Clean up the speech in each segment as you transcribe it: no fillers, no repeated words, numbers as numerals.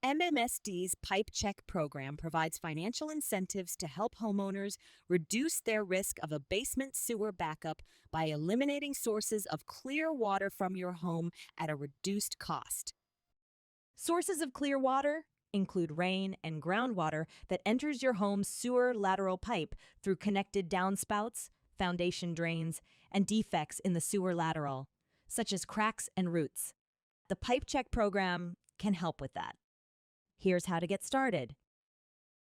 MMSD's Pipe Check program provides financial incentives to help homeowners reduce their risk of a basement sewer backup by eliminating sources of clear water from your home at a reduced cost. Sources of clear water include rain and groundwater that enters your home's sewer lateral pipe through connected downspouts, foundation drains, and defects in the sewer lateral, such as cracks and roots. The Pipe Check program can help with that. Here's how to get started.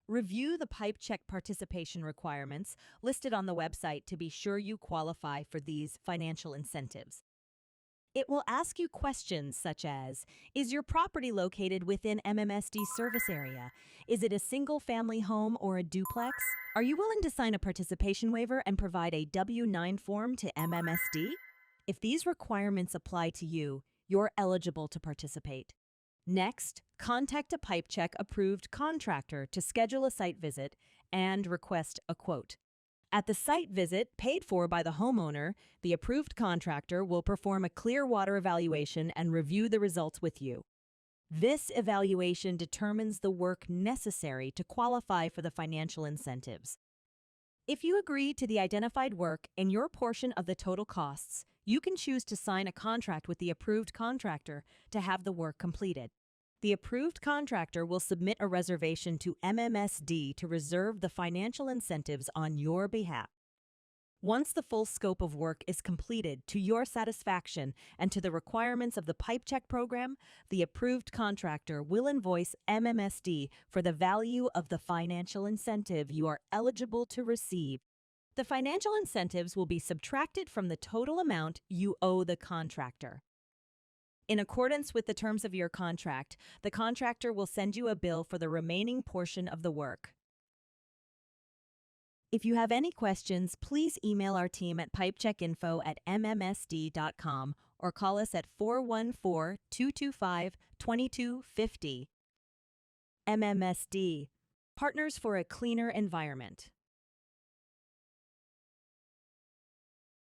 Review the Pipe Check participation requirements listed on the website to be sure you qualify for these financial incentives. It will ask you questions such as, is your property located within MMSD service area? Is it a single-family home or a duplex? Are you willing to sign a participation waiver and provide a W-9 form to MMSD? If these requirements apply to you, you're eligible to participate. Next, contact a Pipe Check approved contractor to schedule a site visit and request a quote. At the site visit, paid for by the homeowner, the approved contractor will perform a clear water evaluation and review the results with you. This evaluation determines the work necessary to qualify for the financial incentives. If you agree to the identified work and your portion of the total costs, you can choose to sign a contract with the approved contractor to have the work completed. The approved contractor will submit a reservation to MMSD to reserve the financial incentives on your behalf. Once the full scope of work is completed to your satisfaction and to the requirements of the Pipe Check program, the approved contractor will invoice MMSD for the value of the financial incentive you are eligible to receive. The financial incentives will be subtracted from the total amount you owe the contractor. In accordance with the terms of your contract, the contractor will send you a bill for the remaining portion of the work. If you have any questions, please email our team at pipecheckinfo@mmsd.com or call us at 414-225-2250. MMSD, Partners for a Cleaner Environment.